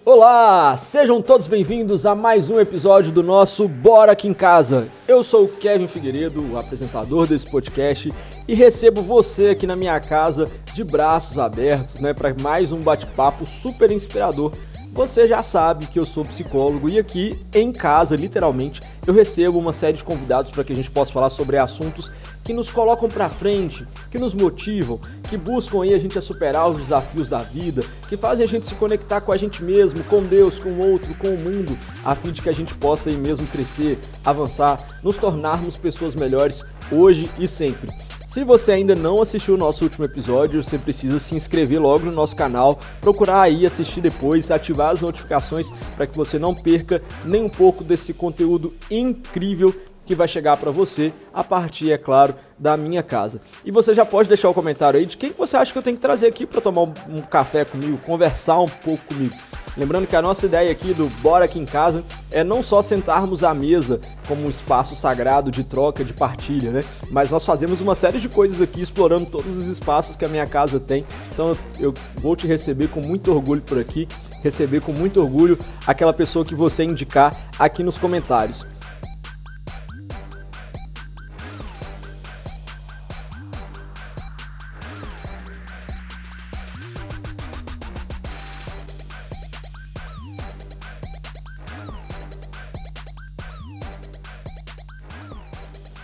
Olá, sejam todos bem-vindos a mais um episódio do nosso Bora Aqui em Casa. Eu sou o Kevin Figueiredo, o apresentador desse podcast, e recebo você aqui na minha casa de braços abertos, para mais um bate-papo super inspirador. Você já sabe que eu sou psicólogo e aqui em casa, literalmente, eu recebo uma série de convidados para que a gente possa falar sobre assuntos que nos colocam para frente, que nos motivam, que buscam aí a gente a superar os desafios da vida, que fazem a gente se conectar com a gente mesmo, com Deus, com o outro, com o mundo, a fim de que a gente possa aí mesmo crescer, avançar, nos tornarmos pessoas melhores hoje e sempre. Se você ainda não assistiu o nosso último episódio, você precisa se inscrever logo no nosso canal, procurar aí assistir depois, ativar as notificações para que você não perca nem um pouco desse conteúdo incrível que vai chegar para você a partir, é claro, da minha casa. E você já pode deixar o comentário aí de quem você acha que eu tenho que trazer aqui para tomar um café comigo, conversar um pouco comigo. Lembrando que a nossa ideia aqui do Bora Aqui em Casa é não só sentarmos à mesa como um espaço sagrado de troca, de partilha, mas nós fazemos uma série de coisas aqui explorando todos os espaços que a minha casa tem. Então eu vou te receber com muito orgulho por aqui, receber com muito orgulho aquela pessoa que você indicar aqui nos comentários.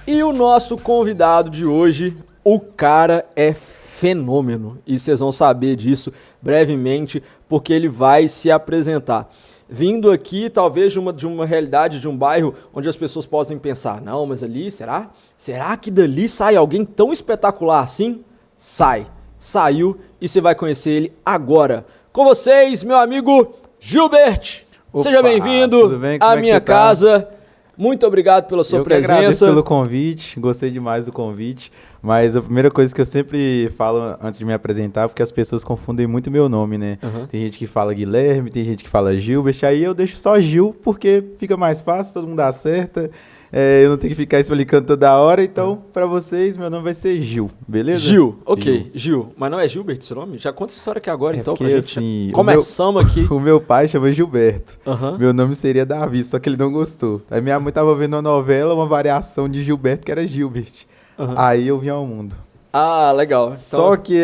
E o nosso convidado de hoje, o cara é fenômeno. E vocês vão saber disso brevemente, porque ele vai se apresentar. Vindo aqui, talvez, de uma realidade, de um bairro onde as pessoas podem pensar, não, mas ali, será? Será que dali sai alguém tão espetacular assim? Saiu e você vai conhecer ele agora. Com vocês, meu amigo Gilbert. Opa, seja bem-vindo à minha casa. Muito obrigado pela sua presença. Eu que agradeço pelo convite, gostei demais do convite, mas a primeira coisa que eu sempre falo antes de me apresentar, porque as pessoas confundem muito meu nome, né? Uhum. Tem gente que fala Guilherme, tem gente que fala Gilbert, aí eu deixo só Gil, porque fica mais fácil, todo mundo acerta, eu não tenho que ficar explicando toda hora, então pra vocês meu nome vai ser Gil, beleza? Gil, ok, Gil. Mas não é Gilbert seu nome? Já conta essa história aqui agora, então, porque, pra gente. Assim, começamos aqui. O meu pai chama Gilberto, uhum. Meu nome seria Davi, só que ele não gostou. Aí minha mãe tava vendo uma novela, uma variação de Gilberto, que era Gilbert. Uhum. Aí eu vim ao mundo. Ah, legal. Então... Só que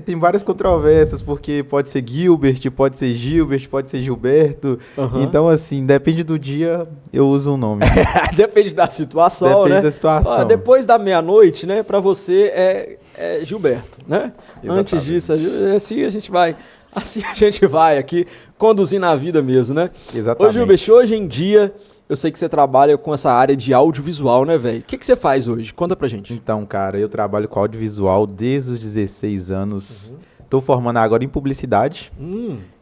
tem várias controvérsias, porque pode ser Gilbert, pode ser Gilbert, pode ser Gilberto. Uhum. Então, assim, depende do dia, eu uso um nome. Depende da situação, Depende da situação. Depois da meia-noite, pra você é Gilberto, né? Exatamente. Antes disso, assim a gente vai aqui conduzindo a vida mesmo, né? Exatamente. Ô, Gilbert, hoje em dia... Eu sei que você trabalha com essa área de audiovisual, né, velho? O que você faz hoje? Conta pra gente. Então, cara, eu trabalho com audiovisual desde os 16 anos. Uhum. Tô formando agora em publicidade,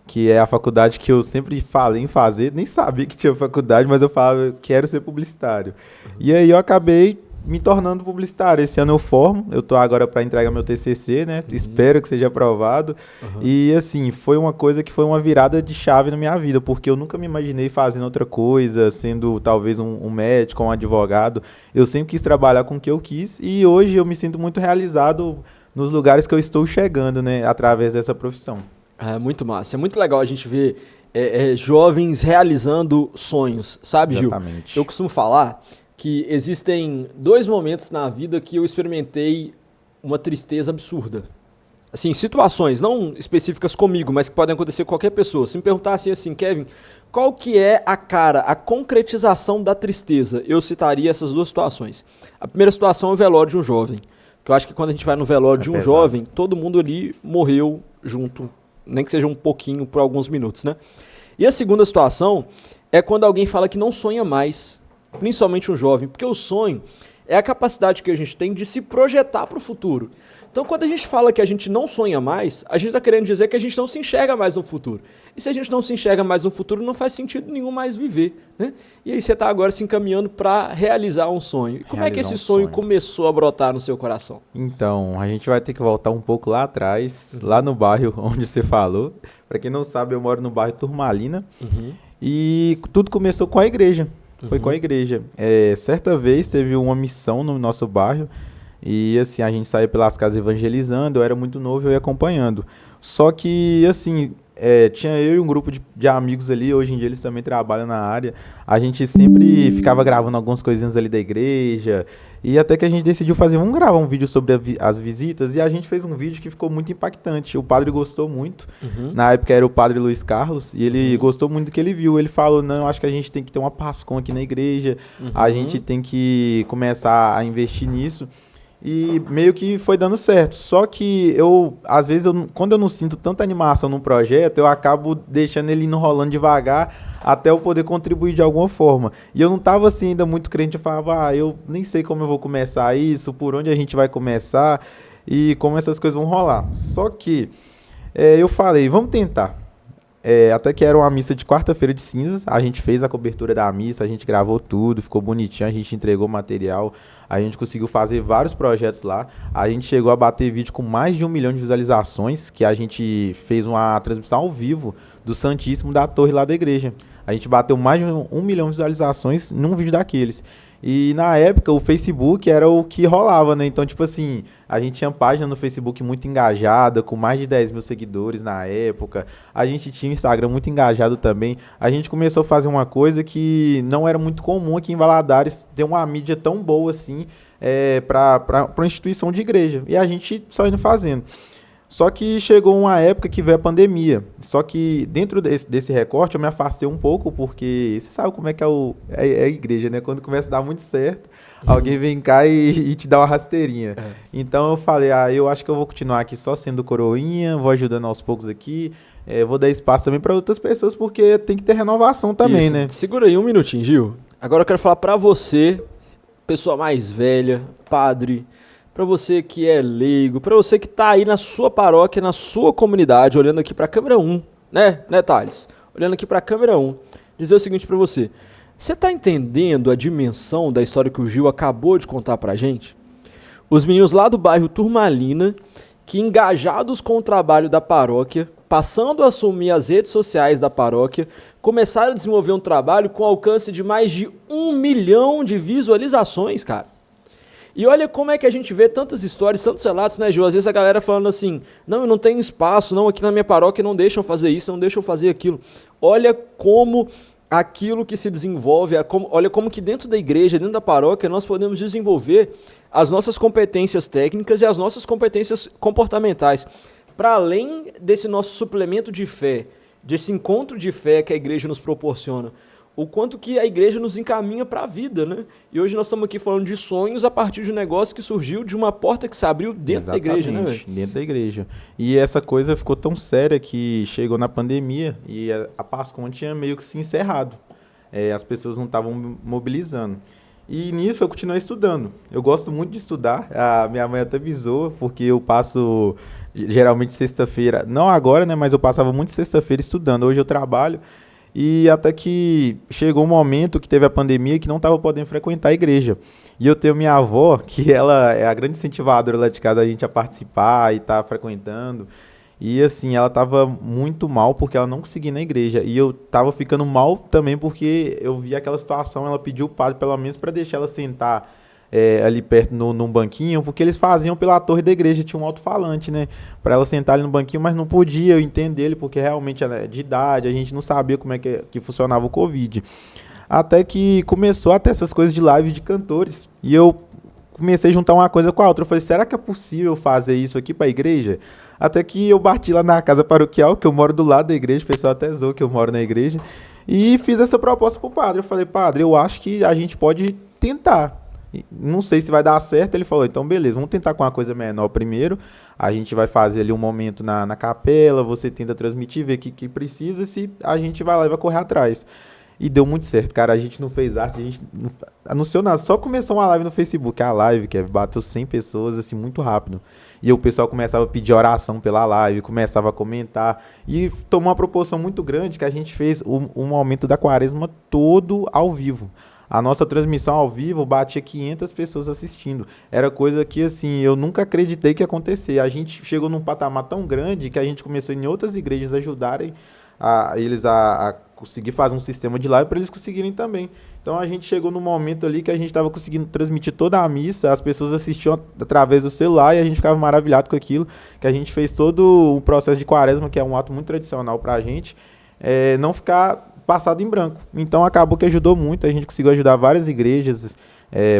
que é a faculdade que eu sempre falei em fazer. Nem sabia que tinha faculdade, mas eu falava, eu quero ser publicitário. Uhum. E aí eu acabei me tornando publicitário. Esse ano eu formo, eu tô agora para entregar meu TCC, né? Uhum. Espero que seja aprovado. Uhum. E assim, foi uma coisa que foi uma virada de chave na minha vida, porque eu nunca me imaginei fazendo outra coisa, sendo talvez um médico, um advogado. Eu sempre quis trabalhar com o que eu quis e hoje eu me sinto muito realizado nos lugares que eu estou chegando, né? Através dessa profissão. É muito massa, é muito legal a gente ver jovens realizando sonhos, sabe, Exatamente. Gil? Eu costumo falar que existem 2 momentos na vida que eu experimentei uma tristeza absurda. Assim, situações não específicas comigo, mas que podem acontecer com qualquer pessoa. Se me perguntassem assim, Kevin, qual que é a concretização da tristeza? Eu citaria essas 2 situações. A primeira situação é o velório de um jovem. Que eu acho que quando a gente vai no velório de um jovem, todo mundo ali morreu junto, nem que seja um pouquinho por alguns minutos, né? E a segunda situação é quando alguém fala que não sonha mais, principalmente um jovem, porque o sonho é a capacidade que a gente tem de se projetar para o futuro. Então, quando a gente fala que a gente não sonha mais, a gente está querendo dizer que a gente não se enxerga mais no futuro. E se a gente não se enxerga mais no futuro, não faz sentido nenhum mais viver, né? E aí você está agora se encaminhando para realizar um sonho. E como é que esse sonho começou a brotar no seu coração? Então, a gente vai ter que voltar um pouco lá atrás, lá no bairro onde você falou. Para quem não sabe, eu moro no bairro Turmalina. E tudo começou com a igreja. Foi com a igreja. Certa vez teve uma missão no nosso bairro e assim, a gente saía pelas casas evangelizando, eu era muito novo, eu ia acompanhando. Só que assim, tinha eu e um grupo de amigos ali, hoje em dia eles também trabalham na área. A gente sempre ficava gravando algumas coisinhas ali da igreja. E até que a gente decidiu vamos gravar um vídeo sobre as visitas. E a gente fez um vídeo que ficou muito impactante. O padre gostou muito. Na época era o padre Luiz Carlos. E ele gostou muito do que ele viu. Ele falou, não, acho que a gente tem que ter uma Pascom aqui na igreja. A gente tem que começar a investir nisso. E meio que foi dando certo. Só que às vezes, quando eu não sinto tanta animação num projeto, eu acabo deixando ele indo rolando devagar até eu poder contribuir de alguma forma. E eu não estava assim ainda muito crente, eu falava, eu nem sei como eu vou começar isso, por onde a gente vai começar e como essas coisas vão rolar. Só que eu falei, vamos tentar. Até que era uma missa de quarta-feira de cinzas, a gente fez a cobertura da missa, a gente gravou tudo, ficou bonitinho, a gente entregou material, a gente conseguiu fazer vários projetos lá, a gente chegou a bater vídeo com mais de 1 milhão de visualizações, que a gente fez uma transmissão ao vivo do Santíssimo da torre lá da igreja. A gente bateu mais de 1 milhão de visualizações num vídeo daqueles. E na época o Facebook era o que rolava, né? Então, tipo assim, a gente tinha página no Facebook muito engajada, com mais de 10 mil seguidores na época. A gente tinha um Instagram muito engajado também. A gente começou a fazer uma coisa que não era muito comum aqui em Valadares, ter uma mídia tão boa assim para uma instituição de igreja. E a gente só indo fazendo. Só que chegou uma época que veio a pandemia. Só que dentro desse recorte eu me afastei um pouco, porque você sabe como é que é a igreja, né? Quando começa a dar muito certo, alguém vem cá e te dá uma rasteirinha. Então eu falei, eu acho que eu vou continuar aqui só sendo coroinha, vou ajudando aos poucos aqui, vou dar espaço também para outras pessoas, porque tem que ter renovação também, né? Segura aí um minutinho, Gil. Agora eu quero falar para você, pessoa mais velha, padre, para você que é leigo, para você que tá aí na sua paróquia, na sua comunidade, olhando aqui para a câmera 1, né, Thales? Olhando aqui para a câmera 1, dizer o seguinte para você. Você tá entendendo a dimensão da história que o Gil acabou de contar pra gente? Os meninos lá do bairro Turmalina, que engajados com o trabalho da paróquia, passando a assumir as redes sociais da paróquia, começaram a desenvolver um trabalho com alcance de mais de 1 milhão de visualizações, cara. E olha como é que a gente vê tantas histórias, tantos relatos, né, Gil? Às vezes a galera falando assim, não, eu não tenho espaço, não, aqui na minha paróquia não deixam fazer isso, não deixam fazer aquilo. Olha como aquilo que se desenvolve, olha como que dentro da igreja, dentro da paróquia, nós podemos desenvolver as nossas competências técnicas e as nossas competências comportamentais. Para além desse nosso suplemento de fé, desse encontro de fé que a igreja nos proporciona, o quanto que a igreja nos encaminha para a vida, né? E hoje nós estamos aqui falando de sonhos a partir de um negócio que surgiu de uma porta que se abriu dentro da igreja, né, velho? Dentro da igreja. E essa coisa ficou tão séria que chegou na pandemia e a Pascom tinha meio que se encerrado. As pessoas não estavam mobilizando. E nisso eu continuei estudando. Eu gosto muito de estudar. A minha mãe até me zoa, porque eu passo geralmente sexta-feira, não agora, né? Mas eu passava muito sexta-feira estudando. Hoje eu trabalho. E até que chegou um momento que teve a pandemia que não estava podendo frequentar a igreja. E eu tenho minha avó, que ela é a grande incentivadora lá de casa, a gente a participar e tá frequentando. E assim, ela estava muito mal porque ela não conseguia ir na igreja. E eu estava ficando mal também porque eu vi aquela situação, ela pediu o padre pelo menos para deixar ela sentar ali perto num banquinho, porque eles faziam pela torre da igreja, tinha um alto-falante, né, para ela sentar ali no banquinho, mas não podia, eu entendo ele, porque realmente ela é de idade, a gente não sabia como é que funcionava o Covid. Até que começou a ter essas coisas de live de cantores, e eu comecei a juntar uma coisa com a outra, eu falei, será que é possível fazer isso aqui para a igreja? Até que eu bati lá na casa paroquial, que eu moro do lado da igreja, o pessoal até zoou que eu moro na igreja, e fiz essa proposta pro padre. Eu falei, padre, eu acho que a gente pode tentar. Não sei se vai dar certo. Ele falou, então beleza, vamos tentar com uma coisa menor primeiro. A gente vai fazer ali um momento na capela, você tenta transmitir, ver o que precisa, se a gente vai lá e vai correr atrás. E deu muito certo, cara. A gente não fez arte, a gente não anunciou nada. Só começou uma live no Facebook. A live, que bateu 100 pessoas, assim, muito rápido. E o pessoal começava a pedir oração pela live, começava a comentar. E tomou uma proporção muito grande que a gente fez um momento da quaresma todo ao vivo. A nossa transmissão ao vivo batia 500 pessoas assistindo. Era coisa que, assim, eu nunca acreditei que ia acontecer. A gente chegou num patamar tão grande que a gente começou em outras igrejas a ajudarem eles a conseguir fazer um sistema de live para eles conseguirem também. Então a gente chegou no momento ali que a gente estava conseguindo transmitir toda a missa, as pessoas assistiam através do celular e a gente ficava maravilhado com aquilo, que a gente fez todo o processo de quaresma, que é um ato muito tradicional para a gente, não ficar passado em branco. Então acabou que ajudou muito, a gente conseguiu ajudar várias igrejas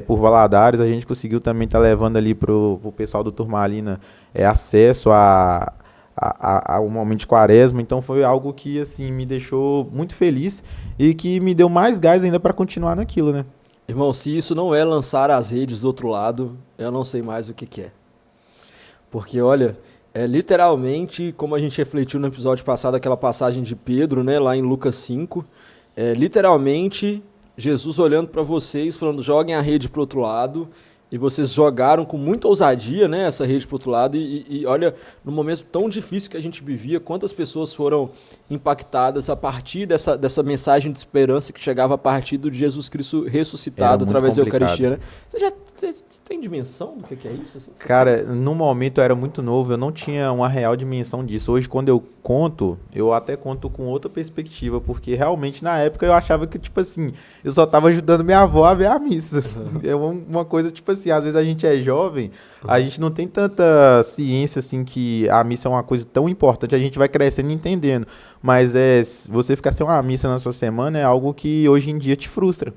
por Valadares, a gente conseguiu também estar levando ali pro pessoal do Turmalina acesso ao momento de quaresma, então foi algo que assim me deixou muito feliz e que me deu mais gás ainda para continuar naquilo, né? Irmão, se isso não é lançar as redes do outro lado, eu não sei mais o que é. Porque, olha, literalmente, como a gente refletiu no episódio passado, aquela passagem de Pedro, né, lá em Lucas 5, literalmente Jesus olhando para vocês, falando, joguem a rede para o outro lado, e vocês jogaram com muita ousadia, né, essa rede para o outro lado, e olha, no momento tão difícil que a gente vivia, quantas pessoas foram impactadas a partir dessa mensagem de esperança que chegava a partir de Jesus Cristo ressuscitado através da Eucaristia, né? Você tem dimensão do que é isso? Assim, cara, no momento eu era muito novo, eu não tinha uma real dimensão disso. Hoje, quando eu conto, eu até conto com outra perspectiva, porque realmente na época eu achava que, tipo assim, eu só tava ajudando minha avó a ver a missa. É uma coisa, tipo assim, às vezes a gente é jovem, a gente não tem tanta ciência, assim, que a missa é uma coisa tão importante, a gente vai crescendo e entendendo. Mas você ficar sem uma missa na sua semana é algo que hoje em dia te frustra.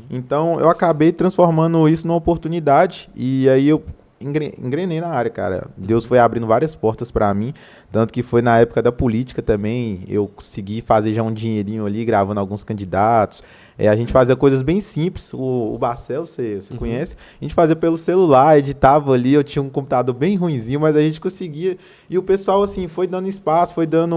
Então, eu acabei transformando isso numa oportunidade e aí eu engrenei na área, cara. Deus foi abrindo várias portas para mim, tanto que foi na época da política também, eu consegui fazer já um dinheirinho ali, gravando alguns candidatos. A gente fazia coisas bem simples, o Barcel, você conhece? A gente fazia pelo celular, editava ali, eu tinha um computador bem ruinzinho, mas a gente conseguia. E o pessoal, assim, foi dando espaço, foi dando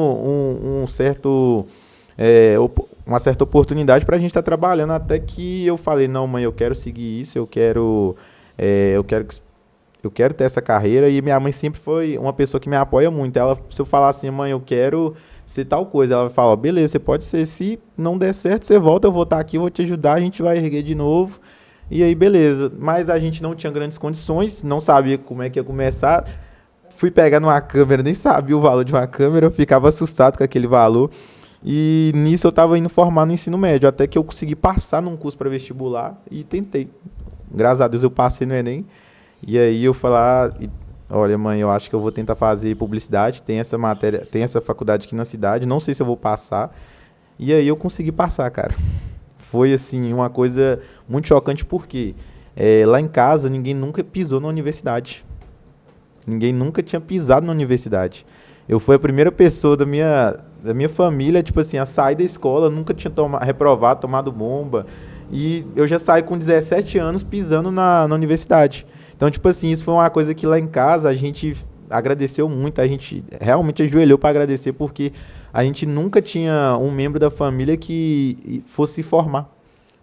uma certa oportunidade para a gente estar trabalhando, até que eu falei, não, mãe, eu quero seguir isso, eu quero ter essa carreira, e minha mãe sempre foi uma pessoa que me apoia muito. Ela, se eu falar assim, mãe, eu quero ser tal coisa, ela vai falar, beleza, você pode ser, se não der certo, você volta, eu vou estar aqui, vou te ajudar, a gente vai erguer de novo, e aí beleza. Mas a gente não tinha grandes condições, não sabia como é que ia começar, fui pegar numa câmera, nem sabia o valor de uma câmera, eu ficava assustado com aquele valor. E nisso eu estava indo formar no ensino médio, até que eu consegui passar num curso para vestibular e tentei. Graças a Deus eu passei no Enem. E aí eu falei, olha mãe, eu acho que eu vou tentar fazer publicidade, tem essa matéria, tem essa faculdade aqui na cidade, não sei se eu vou passar. E aí eu consegui passar, cara. Foi assim, uma coisa muito chocante, porque lá em casa ninguém nunca pisou na universidade. Ninguém nunca tinha pisado na universidade. Eu fui a primeira pessoa da minha família, tipo assim, a sair da escola, nunca tinha reprovado, tomado bomba. E eu já saí com 17 anos pisando na universidade. Então, tipo assim, isso foi uma coisa que lá em casa a gente agradeceu muito, a gente realmente ajoelhou para agradecer, porque a gente nunca tinha um membro da família que fosse se formar.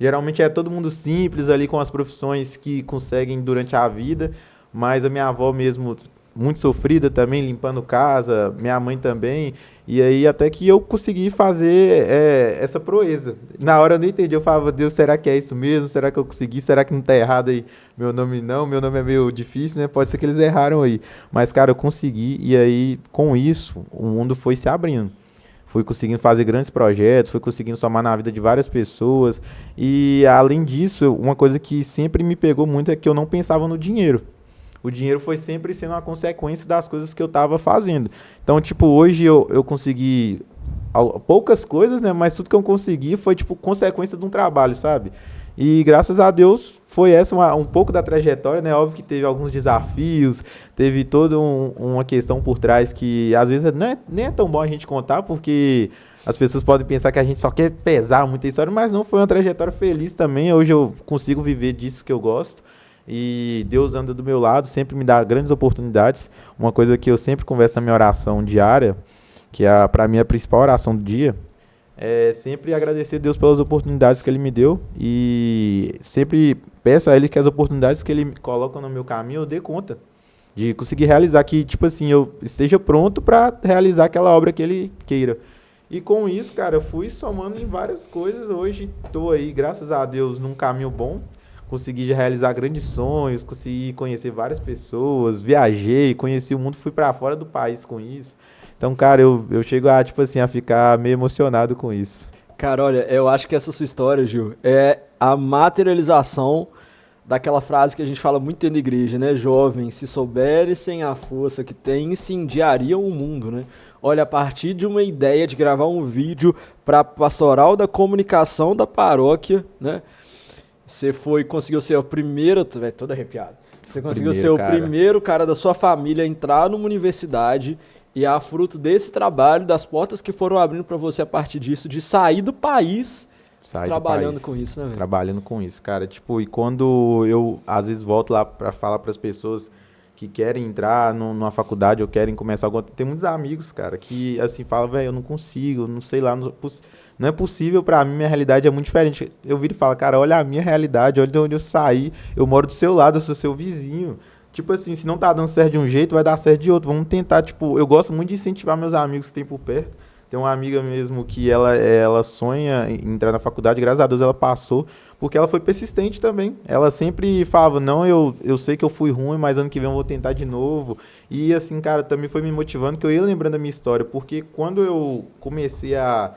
Geralmente é todo mundo simples ali, com as profissões que conseguem durante a vida, mas a minha avó mesmo, muito sofrida também, limpando casa, minha mãe também, e aí até que eu consegui fazer essa proeza. Na hora eu não entendi, eu falava, Deus, será que é isso mesmo? Será que eu consegui? Será que não tá errado aí meu nome? Não, meu nome é meio difícil, né? Pode ser que eles erraram aí. Mas, cara, eu consegui, e aí com isso o mundo foi se abrindo. Fui conseguindo fazer grandes projetos, fui conseguindo somar na vida de várias pessoas, e além disso, uma coisa que sempre me pegou muito é que eu não pensava no dinheiro. O dinheiro foi sempre sendo uma consequência das coisas que eu estava fazendo. Então, tipo, hoje eu consegui poucas coisas, né? Mas tudo que eu consegui foi, tipo, consequência de um trabalho, sabe? E graças a Deus foi essa um pouco da trajetória, né? Óbvio que teve alguns desafios, teve toda uma questão por trás que às vezes nem é tão bom a gente contar, porque as pessoas podem pensar que a gente só quer pesar muita história, mas não, foi uma trajetória feliz também. Hoje eu consigo viver disso que eu gosto. E Deus anda do meu lado, sempre me dá grandes oportunidades. Uma coisa que eu sempre converso na minha oração diária, que é para mim a principal oração do dia, é sempre agradecer a Deus pelas oportunidades que Ele me deu, e sempre peço a Ele que as oportunidades que Ele coloca no meu caminho eu dê conta de conseguir realizar, que tipo assim, eu esteja pronto para realizar aquela obra que Ele queira. E com isso, cara, eu fui somando em várias coisas. Hoje estou aí, graças a Deus, num caminho bom. Consegui realizar grandes sonhos, consegui conhecer várias pessoas, viajei, conheci o mundo, fui para fora do país com isso. Então, cara, eu chego a, tipo assim, a ficar meio emocionado com isso. Cara, olha, eu acho que essa sua história, Gil, é a materialização daquela frase que a gente fala muito dentro da igreja, né? Jovens, se souberem a força que tem, incendiariam o mundo, né? Olha, a partir de uma ideia de gravar um vídeo para a pastoral da comunicação da paróquia, né? Você conseguiu ser o primeiro, todo arrepiado. Você conseguiu ser o primeiro cara da sua família a entrar numa universidade e a fruto desse trabalho, das portas que foram abrindo para você a partir disso, de sair do país trabalhando com isso, né, velho? Trabalhando com isso, cara. Tipo, e quando eu, às vezes, volto lá pra falar pras pessoas que querem entrar numa faculdade ou querem começar alguma... Tem muitos amigos, cara, que, assim, falam, velho, eu não consigo, não sei lá, não é possível pra mim, minha realidade é muito diferente. Eu viro e falo, cara, olha a minha realidade, olha de onde eu saí, eu moro do seu lado, eu sou seu vizinho. Tipo assim, se não tá dando certo de um jeito, vai dar certo de outro. Vamos tentar, tipo, eu gosto muito de incentivar meus amigos que tem por perto. Tem uma amiga mesmo que ela sonha em entrar na faculdade, graças a Deus ela passou, porque ela foi persistente também. Ela sempre falava, não, eu sei que eu fui ruim, mas ano que vem eu vou tentar de novo. E assim, cara, também foi me motivando, que eu ia lembrando da minha história, porque quando eu comecei a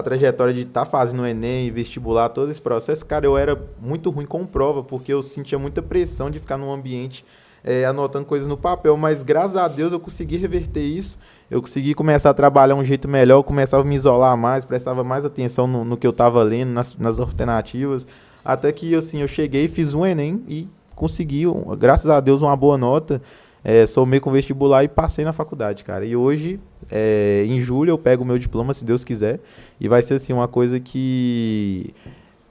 trajetória de estar fazendo o Enem, vestibular, todo esse processo, cara, eu era muito ruim com prova, porque eu sentia muita pressão de ficar num ambiente anotando coisas no papel, mas graças a Deus eu consegui reverter isso. Eu consegui começar a trabalhar um jeito melhor, eu começava a me isolar mais, prestava mais atenção no que eu estava lendo, nas alternativas, até que assim, eu cheguei, fiz um Enem e consegui, graças a Deus, uma boa nota, somei com vestibular e passei na faculdade, cara. E hoje, em julho, eu pego o meu diploma, se Deus quiser, e vai ser assim, uma coisa que...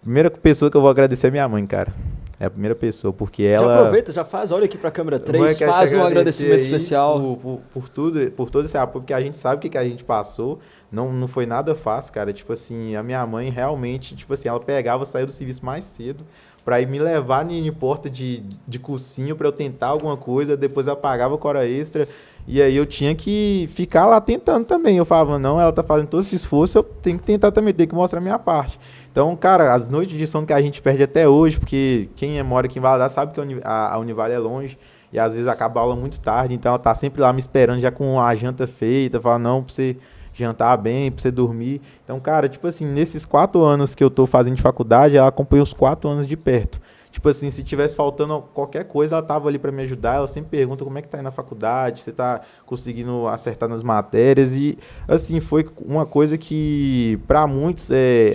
Primeira pessoa que eu vou agradecer é minha mãe, cara. É a primeira pessoa, porque ela... Já aproveita, já faz, olha aqui pra câmera 3, faz um agradecimento especial. Por tudo, por todo esse apoio, porque a gente sabe o que a gente passou, não foi nada fácil, cara. Tipo assim, a minha mãe realmente, tipo assim, ela pegava, saía do serviço mais cedo, pra ir me levar em porta de cursinho pra eu tentar alguma coisa, depois ela pagava com hora extra, e aí eu tinha que ficar lá tentando também. Eu falava, não, ela tá fazendo todo esse esforço, eu tenho que tentar também, tenho que mostrar a minha parte. Então, cara, as noites de sono que a gente perde até hoje, porque quem mora aqui em Valadares sabe que a Univale é longe, e às vezes acaba a aula muito tarde, então ela tá sempre lá me esperando, já com a janta feita, fala, não, pra você jantar bem, pra você dormir. Então, cara, tipo assim, nesses 4 anos que eu tô fazendo de faculdade, ela acompanhou os 4 anos de perto. Tipo assim, se tivesse faltando qualquer coisa, ela tava ali pra me ajudar. Ela sempre pergunta como é que tá aí na faculdade, você tá conseguindo acertar nas matérias. E, assim, foi uma coisa que, pra muitos,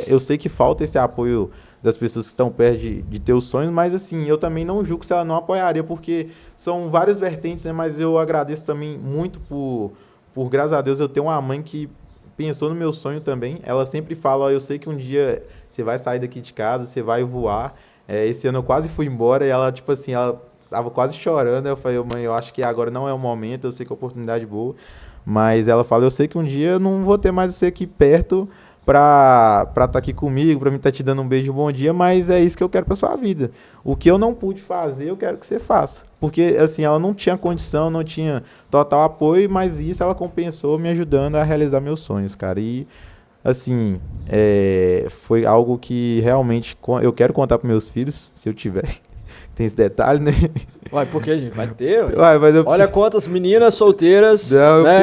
eu sei que falta esse apoio das pessoas que estão perto de ter os sonhos, mas, assim, eu também não julgo se ela não apoiaria, porque são várias vertentes, né? Mas eu agradeço também muito por graças a Deus, eu ter uma mãe que pensou no meu sonho também. Ela sempre fala, ó, eu sei que um dia você vai sair daqui de casa, você vai voar. Esse ano eu quase fui embora e ela, tipo assim, ela tava quase chorando. Eu falei, mãe, eu acho que agora não é o momento, eu sei que é uma oportunidade boa. Mas ela fala, eu sei que um dia eu não vou ter mais você aqui perto pra estar aqui comigo, pra mim estar te dando um beijo, um bom dia, mas é isso que eu quero pra sua vida. O que eu não pude fazer, eu quero que você faça. Porque, assim, ela não tinha condição, não tinha total apoio, mas isso ela compensou me ajudando a realizar meus sonhos, cara. E... assim, foi algo que realmente eu quero contar para meus filhos, se eu tiver. Tem esse detalhe, né? Uai, por que, gente? Vai ter, ué. Uai, mas olha quantas meninas solteiras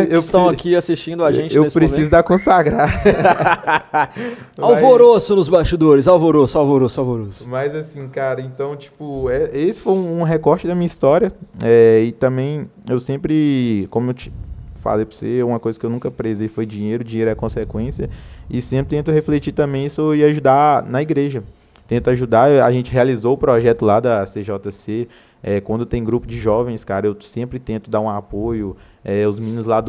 que estão aqui assistindo a gente nesse momento. Eu preciso da consagrada. Alvoroço nos bastidores, alvoroço. Mas assim, cara, então, tipo, esse foi um recorte da minha história. E também, eu sempre, como eu falei pra você, uma coisa que eu nunca prezei foi dinheiro é consequência, e sempre tento refletir também isso e ajudar na igreja. Tento ajudar, a gente realizou o projeto lá da CJC, quando tem grupo de jovens, cara, eu sempre tento dar um apoio, os meninos lá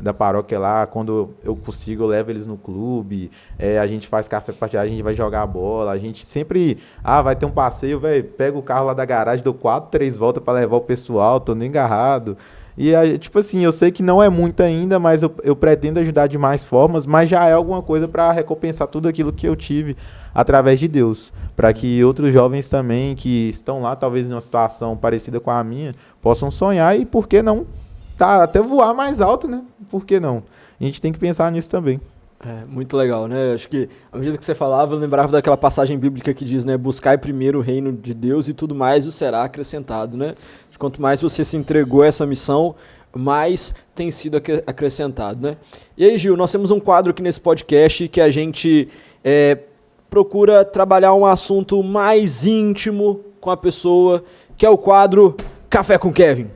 da paróquia lá, quando eu consigo, eu levo eles no clube, a gente faz café partidário, a gente vai jogar bola, a gente sempre, vai ter um passeio, velho, pega o carro lá da garagem, dou 3 voltas pra levar o pessoal, tô nem agarrado. E, tipo assim, eu sei que não é muito ainda, mas eu pretendo ajudar de mais formas, mas já é alguma coisa para recompensar tudo aquilo que eu tive através de Deus. Para que outros jovens também que estão lá, talvez em uma situação parecida com a minha, possam sonhar e, por que não, até voar mais alto, né? Por que não? A gente tem que pensar nisso também. Muito legal, né? Acho que, à medida que você falava, eu lembrava daquela passagem bíblica que diz, né? Buscai primeiro o reino de Deus e tudo mais o será acrescentado, né? Quanto mais você se entregou a essa missão, mais tem sido acrescentado, né? E aí, Gil, nós temos um quadro aqui nesse podcast que a gente procura trabalhar um assunto mais íntimo com a pessoa, que é o quadro Café com Kevin.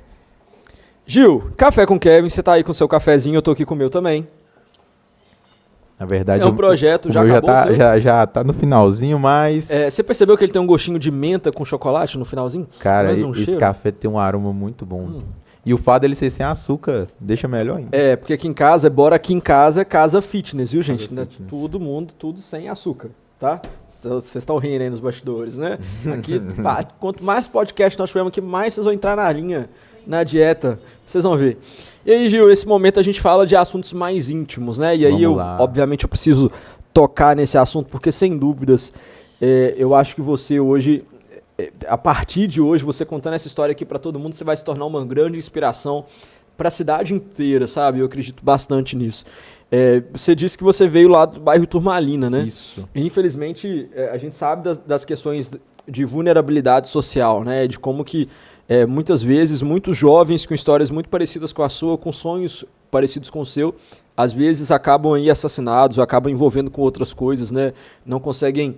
Gil, Café com Kevin, você tá aí com seu cafezinho, eu tô aqui com o meu também. Na verdade, é um projeto, já acabou já tá no finalzinho, mas... você percebeu que ele tem um gostinho de menta com chocolate no finalzinho? Cara, esse café tem um aroma muito bom. E o fato dele ser sem açúcar deixa melhor ainda. Porque aqui em casa, bora aqui em casa, casa fitness, viu, gente? Fitness. Tudo sem açúcar, tá? Vocês estão rindo aí nos bastidores, né? Aqui, quanto mais podcast nós tivermos aqui, mais vocês vão entrar na linha, na dieta, vocês vão ver. E aí, Gil, nesse momento a gente fala de assuntos mais íntimos, né? E aí, obviamente, eu preciso tocar nesse assunto, porque, sem dúvidas, eu acho que você hoje, a partir de hoje, você contando essa história aqui para todo mundo, você vai se tornar uma grande inspiração para a cidade inteira, sabe? Eu acredito bastante nisso. Você disse que você veio lá do bairro Turmalina, né? Isso. E, infelizmente, a gente sabe das questões de vulnerabilidade social, né? De como que muitas vezes, muitos jovens com histórias muito parecidas com a sua, com sonhos parecidos com o seu, às vezes acabam aí assassinados, acabam envolvendo com outras coisas, né? Não conseguem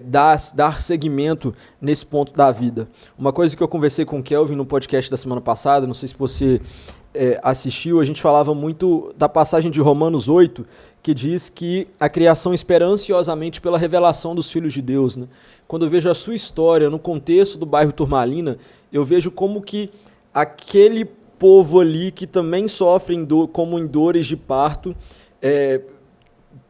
dar seguimento nesse ponto da vida. Uma coisa que eu conversei com o Kelvin no podcast da semana passada, não sei se você assistiu, a gente falava muito da passagem de Romanos 8, que diz que a criação espera ansiosamente pela revelação dos filhos de Deus, né? Quando eu vejo a sua história no contexto do bairro Turmalina, eu vejo como que aquele povo ali que também sofre como em dores de parto,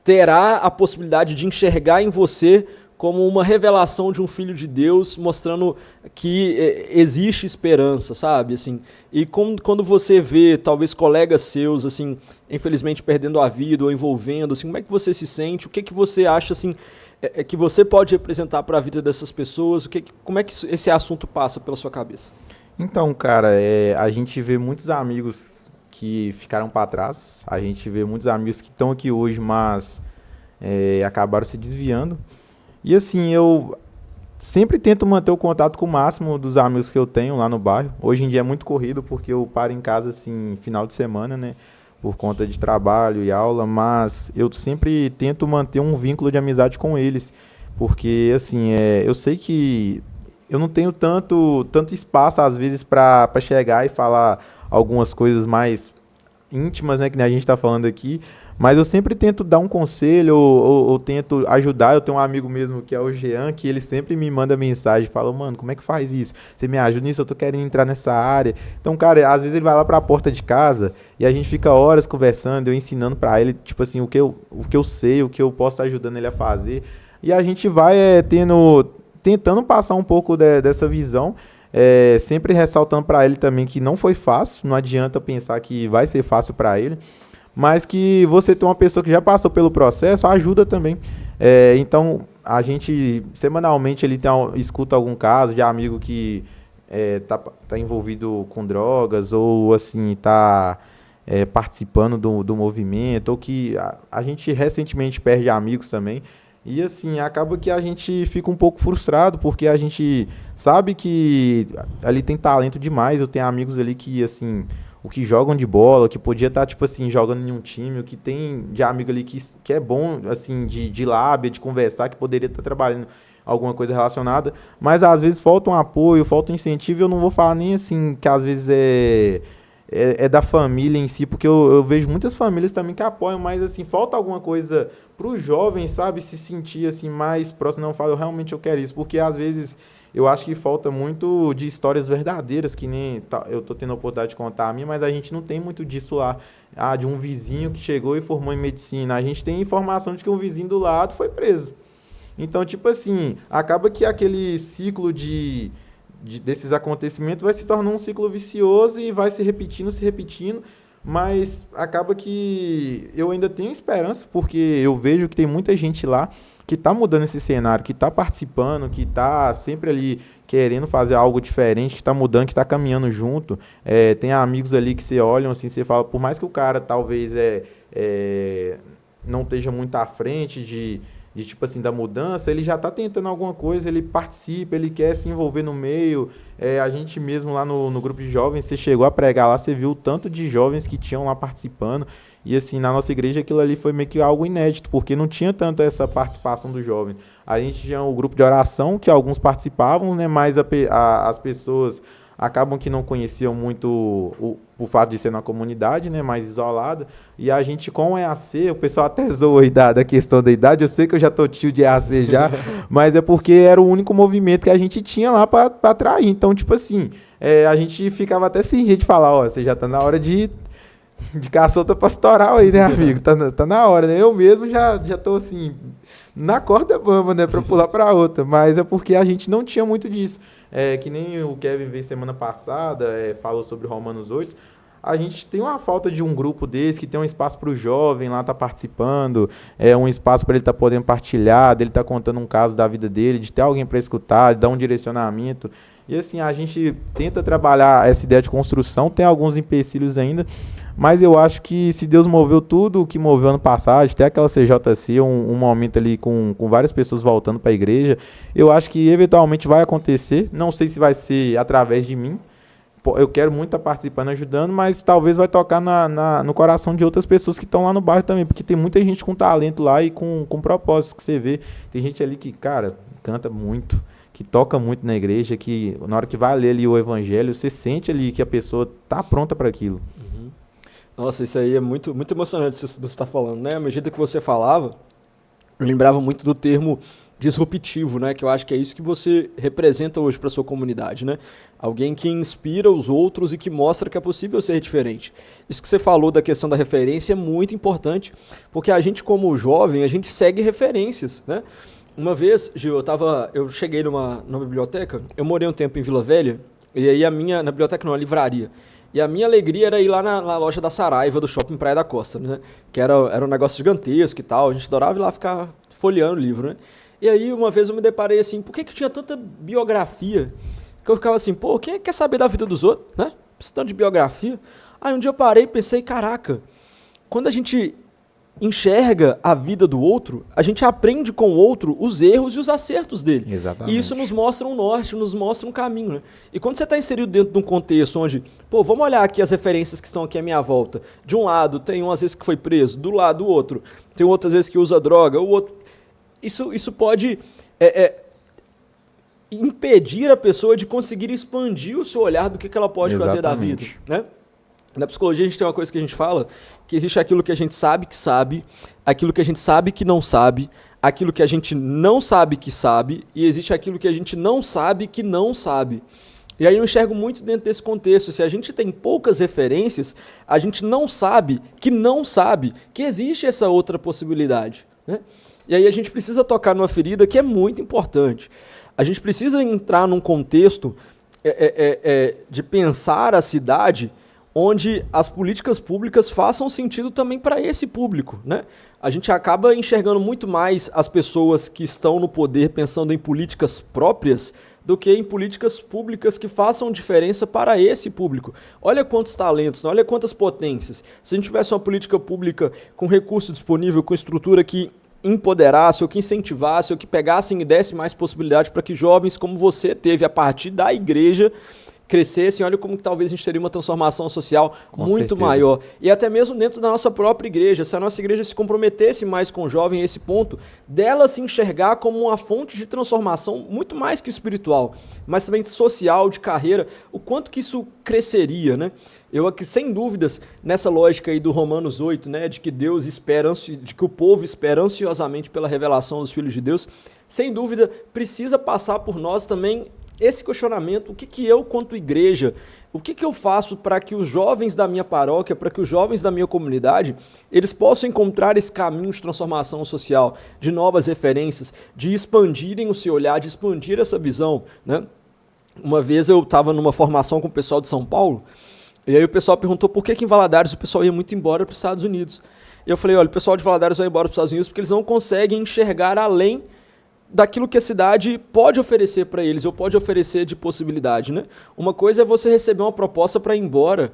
terá a possibilidade de enxergar em você como uma revelação de um filho de Deus, mostrando que existe esperança, sabe? Assim, e quando você vê, talvez, colegas seus, assim, infelizmente perdendo a vida ou envolvendo, assim, como é que você se sente? O que você acha, assim, que você pode representar para a vida dessas pessoas? Como é que esse assunto passa pela sua cabeça? Então, cara, a gente vê muitos amigos que ficaram para trás, a gente vê muitos amigos que estão aqui hoje, mas acabaram se desviando. E assim, eu sempre tento manter o contato com o máximo dos amigos que eu tenho lá no bairro. Hoje em dia é muito corrido, porque eu paro em casa, assim, final de semana, né? Por conta de trabalho e aula, mas eu sempre tento manter um vínculo de amizade com eles. Porque, assim, eu sei que eu não tenho tanto espaço, às vezes, para chegar e falar algumas coisas mais íntimas, né? Que nem a gente está falando aqui. Mas eu sempre tento dar um conselho ou tento ajudar. Eu tenho um amigo mesmo que é o Jean, que ele sempre me manda mensagem, fala, mano, como é que faz isso? Você me ajuda nisso? Eu tô querendo entrar nessa área. Então, cara, às vezes ele vai lá pra porta de casa e a gente fica horas conversando, eu ensinando pra ele, tipo assim, o que eu sei, o que eu posso estar ajudando ele a fazer. E a gente vai tentando passar um pouco dessa visão, sempre ressaltando pra ele também que não foi fácil, não adianta pensar que vai ser fácil pra ele. Mas que você ter uma pessoa que já passou pelo processo ajuda também. Então, a gente semanalmente escuta algum caso de amigo que tá envolvido com drogas ou assim, tá participando do movimento, ou que a gente recentemente perde amigos também. E assim, acaba que a gente fica um pouco frustrado, porque a gente sabe que ali tem talento demais. Eu tenho amigos ali que, assim, o que jogam de bola, que podia estar, tipo assim, jogando em um time, o que tem de amigo ali que é bom, assim, de lábia, de conversar, que poderia estar trabalhando alguma coisa relacionada, mas às vezes falta um apoio, falta um incentivo. Eu não vou falar nem assim que às vezes é da família em si, porque eu vejo muitas famílias também que apoiam, mas assim, falta alguma coisa pro jovem, sabe, se sentir assim mais próximo. Não, eu falo, realmente eu quero isso, porque às vezes eu acho que falta muito de histórias verdadeiras, que nem eu tô tendo a oportunidade de contar a minha, mas a gente não tem muito disso lá. De um vizinho que chegou e formou em medicina. A gente tem informação de que um vizinho do lado foi preso. Então, tipo assim, acaba que aquele ciclo desses acontecimentos vai se tornar um ciclo vicioso e vai se repetindo, mas acaba que eu ainda tenho esperança, porque eu vejo que tem muita gente lá que está mudando esse cenário, que está participando, que está sempre ali querendo fazer algo diferente, que está mudando, que está caminhando junto. Tem amigos ali que você olha assim, você fala, por mais que o cara talvez não esteja muito à frente tipo assim, da mudança, ele já tá tentando alguma coisa, ele participa, ele quer se envolver no meio. A gente mesmo lá no grupo de jovens, você chegou a pregar lá, você viu o tanto de jovens que tinham lá participando. E assim, na nossa igreja aquilo ali foi meio que algo inédito, porque não tinha tanto essa participação do jovem. A gente tinha o grupo de oração, que alguns participavam, né, mas as pessoas acabam que não conheciam muito o fato de ser na comunidade, né, mais isolada. E a gente, com o EAC, o pessoal até zoa aí da questão da idade, eu sei que eu já tô tio de EAC já, mas é porque era o único movimento que a gente tinha lá para atrair. Então, tipo assim, a gente ficava até sem jeito de falar, ó, você já tá na hora de caçota pastoral aí, né, amigo? Tá na hora, né? Eu mesmo já tô assim, na corda bamba, né, pra pular pra outra. Mas é porque a gente não tinha muito disso. Que nem o Kevin veio semana passada, falou sobre Romanos 8. A gente tem uma falta de um grupo desse, que tem um espaço pro jovem lá tá participando, um espaço para ele tá podendo partilhar, dele tá contando um caso da vida dele, de ter alguém para escutar, de dar um direcionamento. E assim, a gente tenta trabalhar essa ideia de construção, tem alguns empecilhos ainda, mas eu acho que se Deus moveu tudo o que moveu ano passado, até aquela CJC, um momento ali com várias pessoas voltando para a igreja, eu acho que eventualmente vai acontecer, não sei se vai ser através de mim, eu quero muito estar participando, ajudando, mas talvez vai tocar no coração de outras pessoas que estão lá no bairro também, porque tem muita gente com talento lá e com propósito que você vê, tem gente ali que, cara, canta muito, que toca muito na igreja, que na hora que vai ler ali o evangelho, você sente ali que a pessoa tá pronta para aquilo. Uhum. Nossa, isso aí é muito, muito emocionante isso que você está falando, né? À medida que você falava, eu lembrava muito do termo disruptivo, né? Que eu acho que é isso que você representa hoje para sua comunidade, né? Alguém que inspira os outros e que mostra que é possível ser diferente. Isso que você falou da questão da referência é muito importante, porque a gente como jovem, a gente segue referências, né? Uma vez, Gil, eu cheguei numa biblioteca, eu morei um tempo em Vila Velha, e aí na biblioteca não, na livraria, e a minha alegria era ir lá na loja da Saraiva, do Shopping Praia da Costa, né? Que era um negócio gigantesco e tal, a gente adorava ir lá ficar folheando o livro, né? E aí uma vez eu me deparei assim, por que tinha tanta biografia? Que eu ficava assim, pô, quem quer saber da vida dos outros, né? Precisando de biografia. Aí um dia eu parei e pensei, caraca, quando a gente enxerga a vida do outro, a gente aprende com o outro os erros e os acertos dele. Exatamente. E isso nos mostra um norte, nos mostra um caminho, né? E quando você está inserido dentro de um contexto onde, pô, vamos olhar aqui as referências que estão aqui à minha volta. De um lado tem um às vezes que foi preso, do lado do outro tem outro às vezes que usa droga, o outro... Isso pode impedir a pessoa de conseguir expandir o seu olhar do que ela pode fazer da vida, né? Na psicologia a gente tem uma coisa que a gente fala, que existe aquilo que a gente sabe, aquilo que a gente sabe que não sabe, aquilo que a gente não sabe que sabe, e existe aquilo que a gente não sabe que não sabe. E aí eu enxergo muito dentro desse contexto, se a gente tem poucas referências, a gente não sabe que existe essa outra possibilidade, né? E aí a gente precisa tocar numa ferida que é muito importante. A gente precisa entrar num contexto de pensar a cidade onde as políticas públicas façam sentido também para esse público, né? A gente acaba enxergando muito mais as pessoas que estão no poder pensando em políticas próprias do que em políticas públicas que façam diferença para esse público. Olha quantos talentos, olha quantas potências. Se a gente tivesse uma política pública com recurso disponível, com estrutura que empoderasse, ou que incentivasse, ou que pegassem e desse mais possibilidade para que jovens como você teve a partir da igreja crescessem, olha como que talvez a gente teria uma transformação social muito maior. E até mesmo dentro da nossa própria igreja, se a nossa igreja se comprometesse mais com o jovem a esse ponto, dela se enxergar como uma fonte de transformação muito mais que espiritual, mas também social, de carreira, o quanto que isso cresceria, né? Eu aqui, sem dúvidas, nessa lógica aí do Romanos 8, né, de que Deus espera, de que o povo espera ansiosamente pela revelação dos filhos de Deus, sem dúvida, precisa passar por nós também esse questionamento, o que eu, quanto igreja, o que eu faço para que os jovens da minha paróquia, para que os jovens da minha comunidade, eles possam encontrar esse caminho de transformação social, de novas referências, de expandirem o seu olhar, de expandir essa visão, né? Uma vez eu estava numa formação com o pessoal de São Paulo, e aí o pessoal perguntou por que em Valadares o pessoal ia muito embora para os Estados Unidos. E eu falei, olha, o pessoal de Valadares vai embora para os Estados Unidos porque eles não conseguem enxergar além daquilo que a cidade pode oferecer para eles, ou pode oferecer de possibilidade, né? Uma coisa é você receber uma proposta para ir embora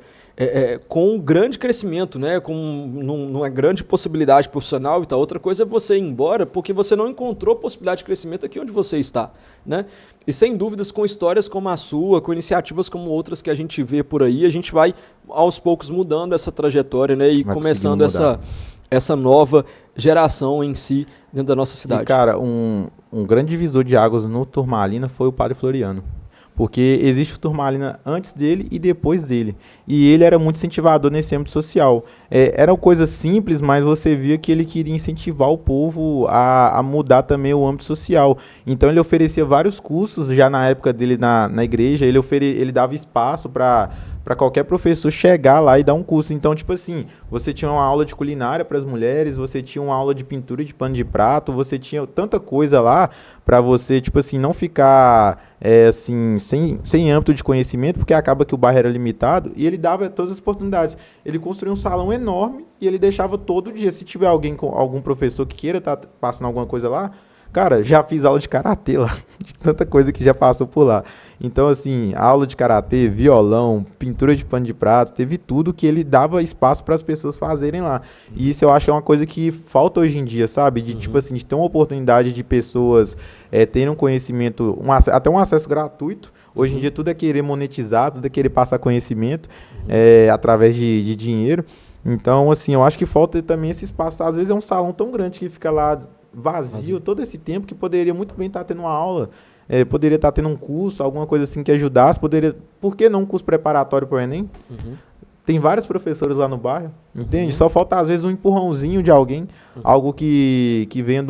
com um grande crescimento, né? Com uma grande possibilidade profissional e tal. Outra coisa é você ir embora porque você não encontrou possibilidade de crescimento aqui onde você está, né? E sem dúvidas, com histórias como a sua, com iniciativas como outras que a gente vê por aí, a gente vai aos poucos mudando essa trajetória, né? E começando essa nova geração em si dentro da nossa cidade. E, cara, um grande divisor de águas no Turmalina foi o Padre Floriano. Porque existe o Turmalina antes dele e depois dele. E ele era muito incentivador nesse âmbito social. Era uma coisa simples, mas você via que ele queria incentivar o povo a mudar também o âmbito social. Então ele oferecia vários cursos já na época dele na igreja. Ele dava espaço para qualquer professor chegar lá e dar um curso. Então, tipo assim, você tinha uma aula de culinária para as mulheres, você tinha uma aula de pintura de pano de prato, você tinha tanta coisa lá para você, tipo assim, não ficar assim, sem âmbito de conhecimento, porque acaba que o bairro era limitado, e ele dava todas as oportunidades. Ele construiu um salão enorme e ele deixava todo dia, se tiver algum professor que queira estar passando alguma coisa lá, cara, já fiz aula de karatê lá, de tanta coisa que já passou por lá. Então, assim, aula de karatê, violão, pintura de pano de prato, teve tudo que ele dava espaço para as pessoas fazerem lá. E isso eu acho que é uma coisa que falta hoje em dia, sabe? De, tipo assim, de ter uma oportunidade de pessoas terem um conhecimento, até um acesso gratuito. Hoje em dia tudo é querer monetizar, tudo é querer passar conhecimento através de dinheiro. Então, assim, eu acho que falta também esse espaço. Às vezes é um salão tão grande que fica lá vazio todo esse tempo que poderia muito bem estar tendo uma aula, poderia estar tendo um curso, alguma coisa assim que ajudasse, por que não um curso preparatório para o Enem? Tem vários professores lá no bairro, entende? Só falta às vezes um empurrãozinho de alguém, algo que venha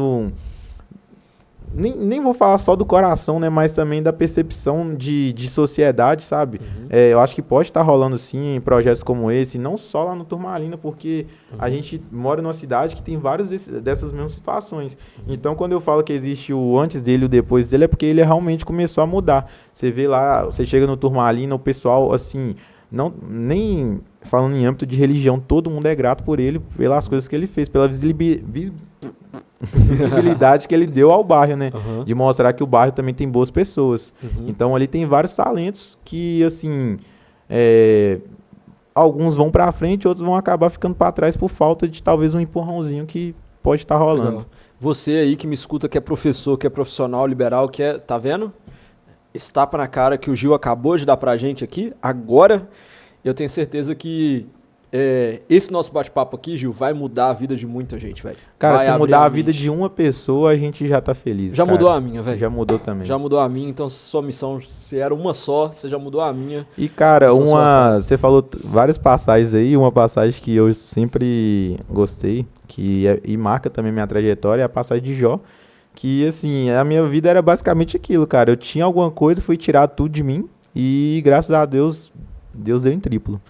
nem vou falar só do coração, né, mas também da percepção de sociedade, sabe? Eu acho que pode estar rolando sim em projetos como esse, não só lá no Turmalina, porque a gente mora numa cidade que tem várias dessas mesmas situações. Então, quando eu falo que existe o antes dele e o depois dele, é porque ele realmente começou a mudar. Você vê lá, você chega no Turmalina, o pessoal, assim, nem falando em âmbito de religião, todo mundo é grato por ele, pelas coisas que ele fez, pela visibilidade que ele deu ao bairro, né? De mostrar que o bairro também tem boas pessoas. Então ali tem vários talentos que, assim, alguns vão pra frente, outros vão acabar ficando pra trás por falta de talvez um empurrãozinho que pode estar rolando. Legal. Você aí que me escuta, que é professor, que é profissional liberal, tá vendo? Estapa na cara que o Gil acabou de dar pra gente aqui, agora eu tenho certeza que esse nosso bate-papo aqui, Gil, vai mudar a vida de muita gente, velho. Cara, se mudar a vida de uma pessoa, a gente já tá feliz. Já mudou a minha, velho. Já mudou também. Já mudou a minha, então sua missão, se era uma só, você já mudou a minha. E, cara, você falou várias passagens aí, uma passagem que eu sempre gostei, e marca também minha trajetória, é a passagem de Jó. Que, assim, a minha vida era basicamente aquilo, cara. Eu tinha alguma coisa, fui tirar tudo de mim, e graças a Deus, Deus deu em triplo.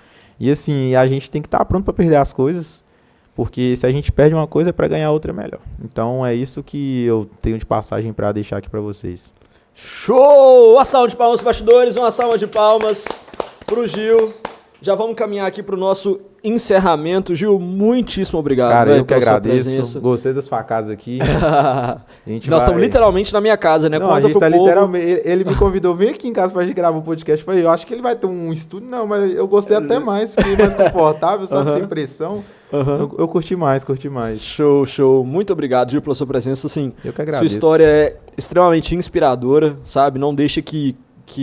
E assim, a gente tem que estar pronto para perder as coisas, porque se a gente perde uma coisa é para ganhar outra melhor. Então é isso que eu tenho de passagem para deixar aqui para vocês. Show! Uma salva de palmas, bastidores, uma salva de palmas pro Gil. Já vamos caminhar aqui pro nosso encerramento. Gil, muitíssimo obrigado. Cara, eu que agradeço. Gostei da sua casa aqui. Nós estamos literalmente na minha casa, né? Não, a gente tá literalmente. Ele me convidou, vem aqui em casa pra gente gravar um podcast. Eu falei, eu acho que ele vai ter um estúdio. Não, mas eu gostei até mais. Fiquei mais confortável, sabe? Sem pressão. Eu curti mais. Show. Muito obrigado, Gil, pela sua presença. Assim, eu que agradeço. Sua história é extremamente inspiradora, sabe? Não deixe que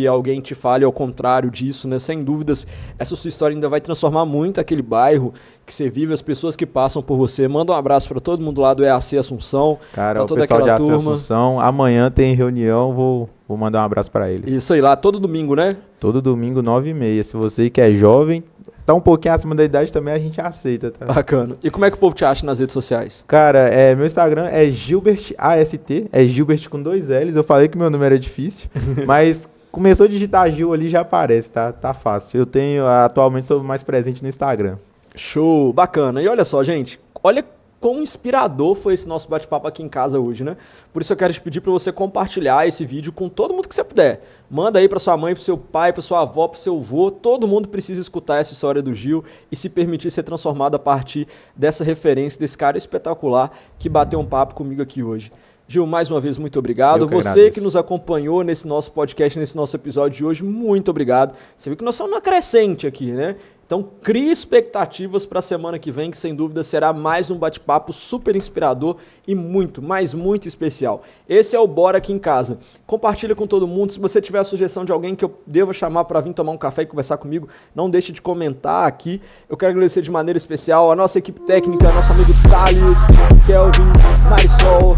alguém te fale ao contrário disso, né? Sem dúvidas, essa sua história ainda vai transformar muito aquele bairro que você vive, as pessoas que passam por você. Manda um abraço para todo mundo lá do EAC Assunção. Cara, o pessoal de EAC Assunção, amanhã tem reunião, vou mandar um abraço para eles. Isso aí lá, todo domingo, né? Todo domingo, 9h30. Se você que é jovem, tá um pouquinho acima da idade também, a gente aceita, tá? Bacana. E como é que o povo te acha nas redes sociais? Cara, meu Instagram é Gilbert AST, é Gilbert com 2 L's. Eu falei que meu número é difícil, mas começou a digitar Gil ali, já aparece, tá fácil. Atualmente sou mais presente no Instagram. Show, bacana. E olha só, gente, olha quão inspirador foi esse nosso bate-papo aqui em casa hoje, né? Por isso eu quero te pedir para você compartilhar esse vídeo com todo mundo que você puder. Manda aí para sua mãe, para seu pai, para sua avó, para seu avô. Todo mundo precisa escutar essa história do Gil e se permitir ser transformado a partir dessa referência, desse cara espetacular que bateu um papo comigo aqui hoje. Gil, mais uma vez, muito obrigado. Você que nos acompanhou nesse nosso podcast, nesse nosso episódio de hoje, muito obrigado. Você viu que nós somos uma crescente aqui, né? Então, crie expectativas para a semana que vem, que sem dúvida será mais um bate-papo super inspirador e muito, mas muito especial. Esse é o Bora Aqui em Casa. Compartilha com todo mundo. Se você tiver a sugestão de alguém que eu deva chamar para vir tomar um café e conversar comigo, não deixe de comentar aqui. Eu quero agradecer de maneira especial a nossa equipe técnica, nosso amigo Thales, Kelvin, Marisol,